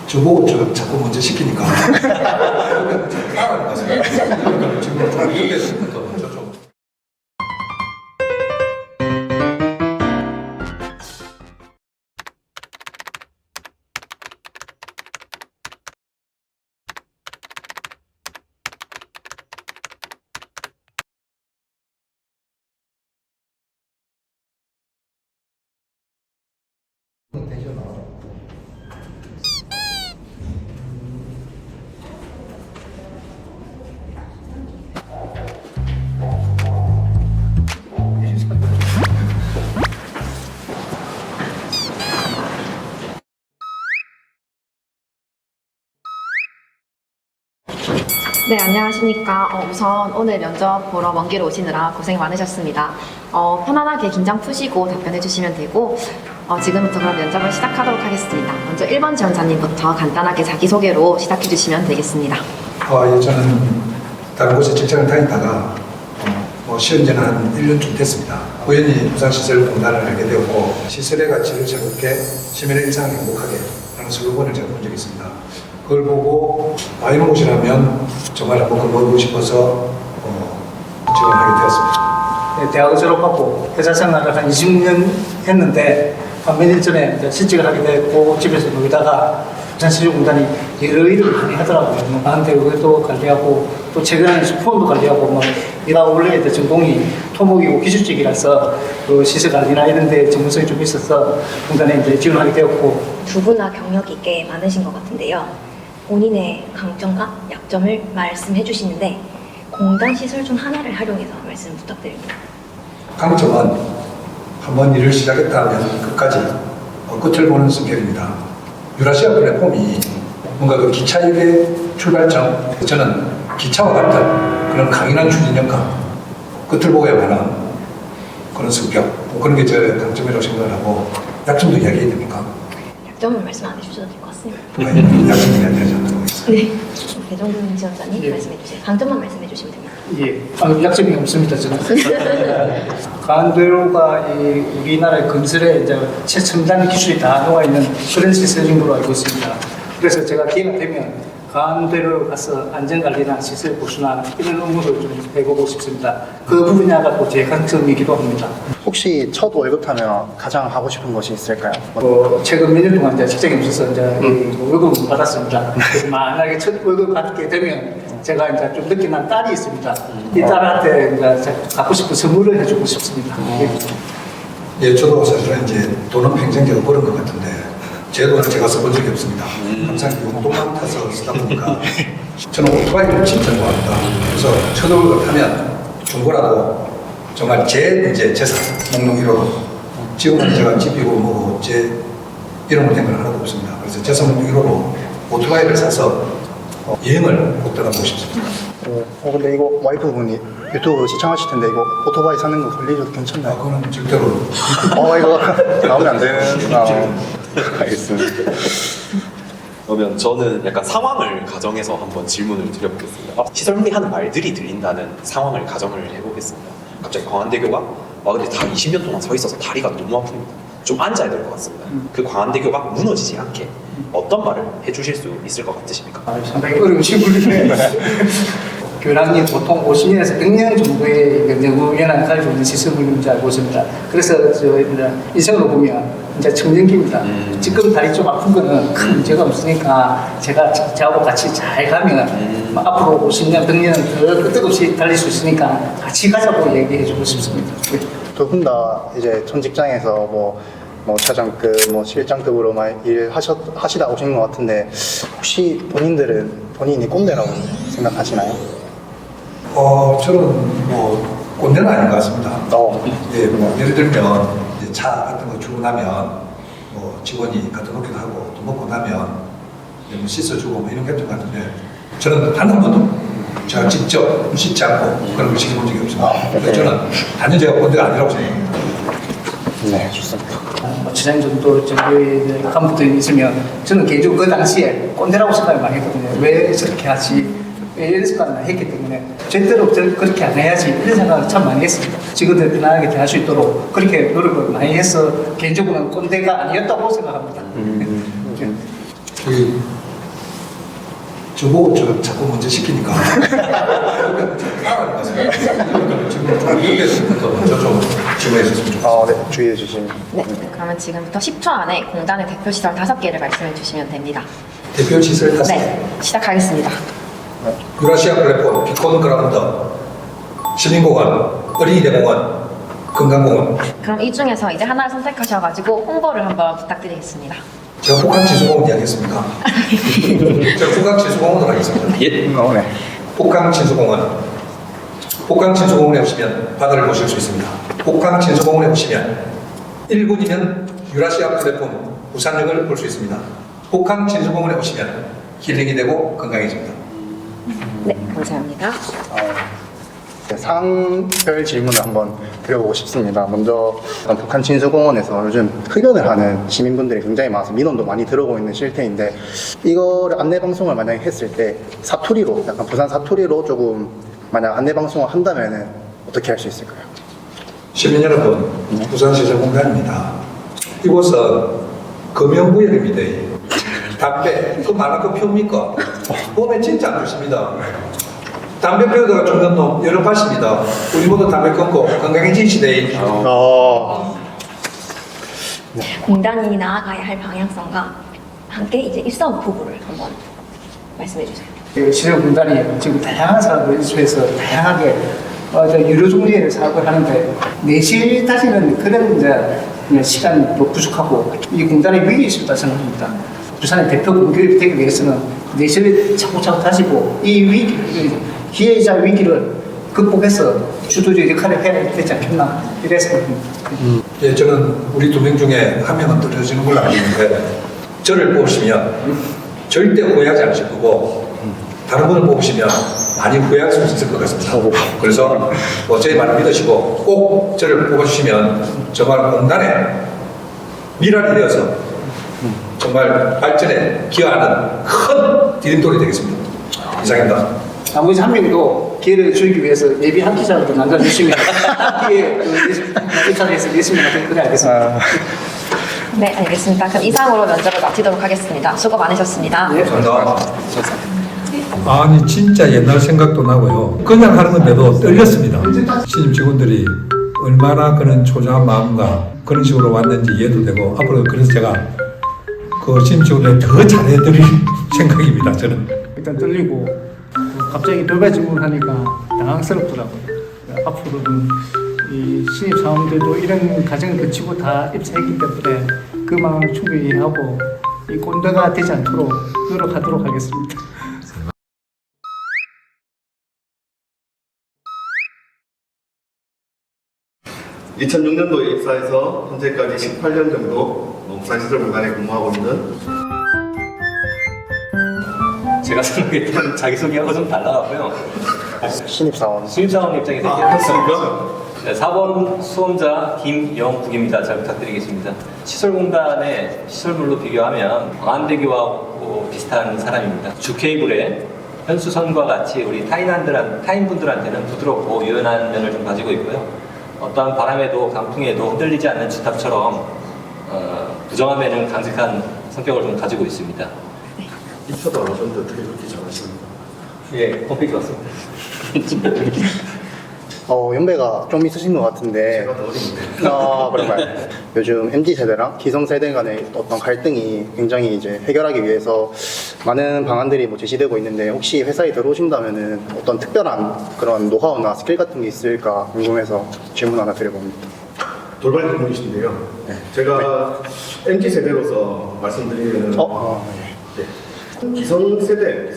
저보고 자꾸 먼저 시키니까 따라하는 것 같습니다. 지금 좀 위험해서부터 먼저 좀. 네, 안녕하십니까. 우선 오늘 면접 보러 먼 길 오시느라 고생 많으셨습니다. 편안하게 긴장 푸시고 답변해 주시면 되고, 지금부터 그럼 면접을 시작하도록 하겠습니다. 먼저 1번 지원자님부터 간단하게 자기소개로 시작해 주시면 되겠습니다. 예, 저는 다른 곳에 직장을 다니다가 쉬은 지는 한 1년쯤 됐습니다. 우연히 부산시설공단을 알게 되었고, 시설의 가치를 즐겁게 시민의 일상을 행복하게 라는 슬로건을 제가 본 적이 있습니다. 그걸 보고 이런 곳이라면 정말 한번 가보고 싶어서 지원하게 되었습니다. 네, 대학을 졸업하고 회사 생활을 한 20년 했는데 한 몇 년 전에 이제 실직을 하게 됐고 집에서 놀다가 부산시설공단이 여러 일을 많이 하더라고요. 뭐 나한테 그것도 관리하고 또 최근에는 스폰도 관리하고 뭐 일하고 원래 이제 전공이 토목이고 기술직이라서 그 시설 관리나 이런 데 전문성이 좀 있어서 공단에 이제 지원하게 되었고. 두 분다 경력이 꽤 많으신 것 같은데요. 본인의 강점과 약점을 말씀해 주시는데 공단 시설 중 하나를 활용해서 말씀 부탁드립니다. 강점은 한번 일을 시작했다 하면 끝까지 끝을 보는 성격입니다. 유라시아 플랫폼이 뭔가 그 기차역의 출발점, 저는 기차와 같은 그런 강인한 추진력과 끝을 보고야 하는 그런 성격, 그런 게 제 강점이라고 생각을 하고. 약점도 이야기해야 됩니까? 약점을 말씀 안 해주셔도 될 것 같습니다. 약점이 이야기하지 않도록 하겠습니다. 네. 배정준 지원자님 예. 말씀해 주세요. 강점만 말씀해 주시면 됩니다. 예, 약점이 없습니다, 저는. 강원도로가 우리나라의 건설에 이제 최첨단 기술이 다 녹아있는 그런 시설인 걸로 알고 있습니다. 그래서 제가 기회가 되면 강원도로 가서 안전관리나 시설 보수나 이런 업무를 좀 해보고 싶습니다. 그 부분야가 또 제 강점이기도 합니다. 혹시 첫 월급 타면 가장 하고 싶은 것이 있을까요? 최근 몇 년 동안 이제 직장에 없어서 이제 월급을 받았습니다. 만약에 첫 월급 받게 되면 제가 이제 좀 늦게 난 딸이 있습니다. 이 딸한테 이제 갖고 싶은 선물을 해주고 싶습니다. 예, 저도 사실은 이제 돈은 평생 제가 버는 것 같은데 제 돈을 제가 써본 적이 없습니다. 항상 용돈만 타서 쓰다 보니까 저는 오토바이를 진짜 좋아합니다. 그래서 첫 월급 타면 중고라도 정말 제 이제 재산 목록 1호로 지금은 제가 집이고 뭐고 제 이런 된 건 하나도 없습니다. 그래서 재산 목록 1호로 오토바이를 사서 여행을 꼭 떠나보고 싶습니다. 근데 이거 와이프분이 유튜브 시청하실 텐데 이거 오토바이 사는 거 권리적으로 괜찮나요? 그거는 절대로 이거 나오면 안 되는구나. 알겠습니다. 그러면 저는 약간 상황을 가정해서 한번 질문을 드려보겠습니다. 시설물이 하는 말들이 들린다는 상황을 가정을 해보겠습니다. 갑자기 광안대교가 근데 다 20년 동안 서 있어서 다리가 너무 아픕니다. 좀 앉아야 될 것 같습니다. 그 광안대교가 무너지지 않게 어떤 말을 해주실 수 있을 것 같으십니까? 상당히 어려운 질문인데 교량이 보통 50년에서 100년 정도의 연구연한 가지고 있는 시설물인 줄 알고 있습니다. 그래서 저 인생으로 보면 이제 청년기입니다. 지금 다리 좀 아픈 거는 큰 문제가 없으니까 저하고 같이 잘 가면 앞으로 50년, 100년은 더 끄떡없이 달릴 수 있으니까 같이 가자고 얘기해주고 싶습니다. 두 분 다 이제 전 직장에서 뭐 차장급, 실장급으로만 하시다 오신 것 같은데 혹시 본인들은 본인이 꼰대라고 생각하시나요? 저는 꼰대는 아닌 것 같습니다. 예, 예를 들면 이제 차 같은 거 주문하면 직원이 갖다 놓기도 하고 또 먹고 나면 씻어주고 이런 게 같은 같은데 저는 단 한 번도 제가 직접 씻지 않고 그런 걸 시켜본 적이 없습니다. 그래서 저는 단연 제가 꼰대가 아니라고 생각합니다. 네, 좋습니다. 주장 정도 정도의 간부들이 있으면 저는 개인적으로 그 당시에 꼰대라고 생각을 많이 했거든요. 왜 저렇게 하지? 이런 습관을 했기 때문에 절대로 그렇게 안 해야지 이런 생각을 참 많이 했습니다. 직원들 편안하게 대할 수 있도록 그렇게 노력을 많이 해서 개인적으로는 꼰대가 아니었다고 생각합니다. 저기 저보고 저 자꾸 먼저 시키니까 지금 이쪽에서부터 먼저 좀 질문해 주셨으면 좋겠습니다. 네, 주의해 주시면. 네, 그러면 지금부터 10초 안에 공단의 대표 시설 5개를 말씀해 주시면 됩니다. 대표 시설 다섯 개. 네, 시작하겠습니다. 유라시아 플랫폼, 비콘 그라운드, 시민공원, 어린이대공원, 건강공원. 그럼 이 중에서 이제 하나를 선택하셔가지고 홍보를 한번 부탁드리겠습니다. 제가 북한진수공원 이야기했습니까? 제가 북한진수공원으로 하겠습니다. 예. 네. 북한진수공원. 북한진수공원에 오시면 바다를 보실 수 있습니다. 북한진수공원에 오시면 1군이면 유라시아 플랫폼 부산역을 볼 수 있습니다. 북한진수공원에 오시면 힐링이 되고 건강해집니다. 네, 감사합니다. 상별 질문을 한번 드려보고 싶습니다. 먼저 북한 진수공원에서 요즘 흡연을 하는 시민분들이 굉장히 많아서 민원도 많이 들어오고 있는 실태인데 이거를 안내 방송을 만약에 했을 때 사투리로 약간 부산 사투리로 조금 만약 안내 방송을 한다면은 어떻게 할 수 있을까요? 시민 여러분, 부산시설공단입니다. 이곳은 금연구역입니다. 담배, 그 말할 거 피웁니까? 봄에 진짜 안 좋습니다. 담배 피우다가 죽는 놈 여러 밭입니다. 우리 모두 담배 끊고 건강해지시대. 공단이 나아가야 할 방향성과 함께 이제 일사후 부부를 한번 말씀해 주세요. 시설공단이 지금 다양한 사업을 인수해서 다양하게 유료 종류의 사업을 하는데 내실까지는 그런 이제 그냥 시간이 뭐 부족하고 이 공단의 위기에 있었다 생각합니다. 부산의 대표 공격이 되기 위해서는 내실을 차곡차곡 다지고 이 위기, 기회이자 위기를 극복해서 주도적 역할을 해야 되지 않겠나 이래 생각합니다. 예, 저는 우리 두 명 중에 한 명은 떨어지는 걸로 알고 있는데 저를 뽑으시면 절대 후회하지 않으실 거고 다른 분을 뽑으시면 많이 후회할 수 있을 것 같습니다. 그래서 저희 말을 믿으시고 꼭 저를 뽑아주시면 정말 공단의 미랄이 되어서 정말 발전에 기여하는 큰 디딤돌이 되겠습니다. 이상입니다. 나머지 한 명도 기회를 주기 위해서 예비 한 기자라도 남겨주시면 기회 입사에서 열심히 하도록 그래 알겠습니다. 네, 알겠습니다. 그럼 이상으로 면접을 마치도록 하겠습니다. 수고 많으셨습니다. 네. 감사합니다. 아니 진짜 옛날 생각도 나고요. 그냥 하는 건데도 떨렸습니다. 신입 직원들이 얼마나 그런 초조한 마음과 그런 식으로 왔는지 이해도 되고 앞으로 그래서 제가 그 신입 직원들 더 잘해드릴 생각입니다. 저는. 일단 떨리고 갑자기 돌발 질문하니까 당황스럽더라고요. 앞으로는 이 신입 사원들도 이런 과정을 거치고 다 입사했기 때문에 그 마음을 충분히 이해하고 이 꼰대가 되지 않도록 노력하도록 하겠습니다. (2006년도에) 입사해서 현재까지 18년 정도 부산시설공단에 근무하고 있는 제가 생각했던 자기소개하고 좀 달라가고요. 신입사원. 신입사원 입장에서 그렇습니까? 네, 4번 수험자 김영국입니다. 잘 부탁드리겠습니다. 시설공단의 시설물로 비교하면 광안대교와 비슷한 사람입니다. 주 케이블에 현수선과 같이 우리 타인분들한테는 부드럽고 유연한 면을 좀 가지고 있고요. 어떠한 바람에도 강풍에도 흔들리지 않는 주탑처럼 부정한 면은 강직한 성격을 좀 가지고 있습니다. 입사도 안 하셨는데 어떻게 그렇게 잘하십니까? 예, 컴팩트 왔습니다. 연배가 좀 있으신 것 같은데. 제가 더 어린데. 그런가요? 요즘 MZ세대랑 기성세대 간의 어떤 갈등이 굉장히 이제 해결하기 위해서 많은 방안들이 뭐 제시되고 있는데 혹시 회사에 들어오신다면은 어떤 특별한 그런 노하우나 스킬 같은 게 있을까 궁금해서 질문 하나 드려봅니다. 돌발 질문이신데요. 네. 제가 MZ세대로서 말씀드리면 네. 기성세대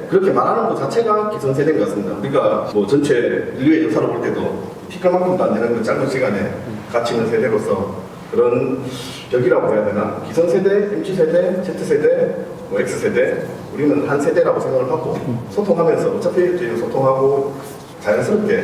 그렇게 말하는 것 자체가 기성세대인 것 같습니다. 우리가 뭐 전체 인류의 역사를 볼 때도 피클만큼도 안 되는 그 짧은 시간에 같이 있는 세대로서 그런 벽이라고 해야 되나? 기성세대, MZ세대, Z세대, 뭐 X세대 우리는 한 세대라고 생각을 하고 소통하면서 어차피 저희는 소통하고 자연스럽게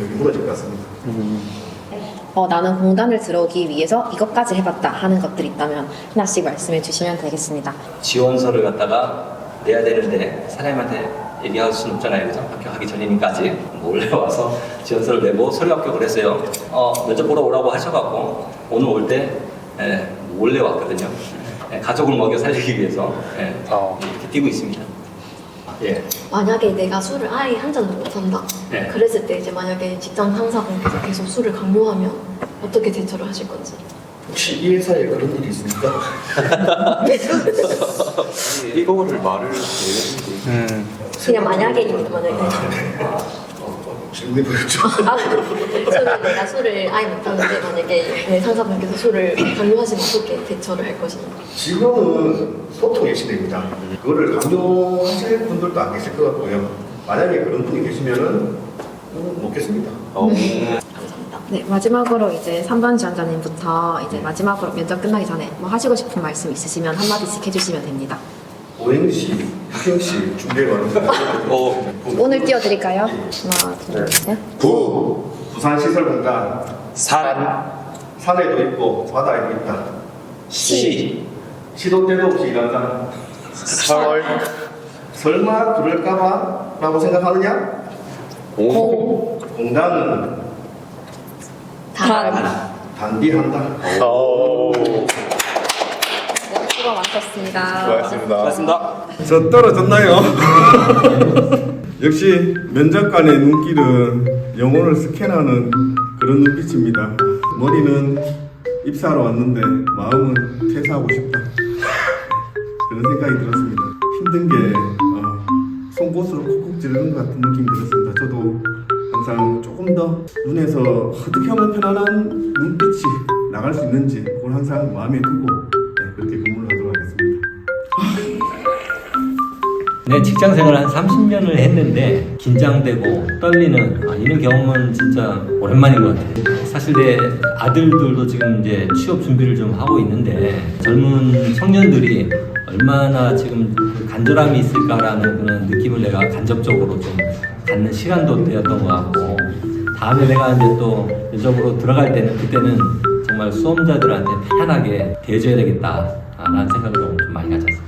여기 무너질 것 같습니다. 나는 공단을 들어오기 위해서 이것까지 해봤다 하는 것들이 있다면 하나씩 말씀해 주시면 되겠습니다. 지원서를 갖다가 내야 되는데 사장님한테 얘기할 수는 없잖아요. 그죠? 합격하기 전이니까 아직 몰래 와서 지원서를 내고 서류 합격을 했어요. 면접 보러 오라고 하셔갖고 오늘 올 때 몰래 왔거든요. 가족을 먹여 살리기 위해서 이렇게 뛰고 있습니다. 예. 만약에 내가 술을 아예 한 잔도 못 한다. 네. 그랬을 때 이제 만약에 직장 상사분께서 계속 술을 강요하면 어떻게 대처를 하실 건지. 혹시 이 회사에 그런 일이 있습니까? 이거를 말을 해야지. 그냥 만약에 질문이 보였죠. 저는 내가 술을 아예 못 하는데 만약에 내 상사분께서 술을 강요하시면 어떻게 대처를 할 것인지. 지금은 소통의 시대입니다. 그거를 강요하실 분들도 안 계실 것 같고요. 만약에 그런 분이 계시면은 먹겠습니다. 감사합니다. 네, 마지막으로 이제 3번 지원자님부터 이제 마지막으로 면접 끝나기 전에 뭐 하시고 싶은 말씀 있으시면 한마디씩 해주시면 됩니다. 오행시, 학행시 준비해 왔습니다. 오늘 띄워드릴까요? 하나, 둘, 셋. 부산시설공단. 산, 산에도 있고 바다에도 있다. 시, 시도 때도 없이 일한다. 설. 설마 그럴까봐 라고 생각하느냐? 공단은 단디한다. 수고 많으셨습니다. 수고하셨습니다. 고맙습니다. 저 떨어졌나요? 역시 면접관의 눈길은 영혼을 스캔하는 그런 눈빛입니다. 머리는 입사하러 왔는데 마음은 퇴사하고 싶다. 그런 생각이 들었습니다. 힘든 게 송곳으로 콕콕 찌르는 것 같은 느낌이 들었습니다. 저도 항상 조금 더 눈에서 어떻게 하면 편안한 눈빛이 나갈 수 있는지 그걸 항상 마음에 두고 그렇게 근무를 하도록 하겠습니다. 네, 직장 생활 한 30년을 했는데 긴장되고 떨리는 이런 경험은 진짜 오랜만인 것 같아요. 사실 내 아들들도 지금 이제 취업 준비를 좀 하고 있는데 젊은 청년들이 얼마나 지금 간절함이 있을까라는 그런 느낌을 내가 간접적으로 좀 갖는 시간도 되었던 것 같고 다음에 내가 이제 또 면접으로 들어갈 때는 그때는 정말 수험자들한테 편하게 대해줘야 되겠다라는 생각을 좀 많이 가졌어요.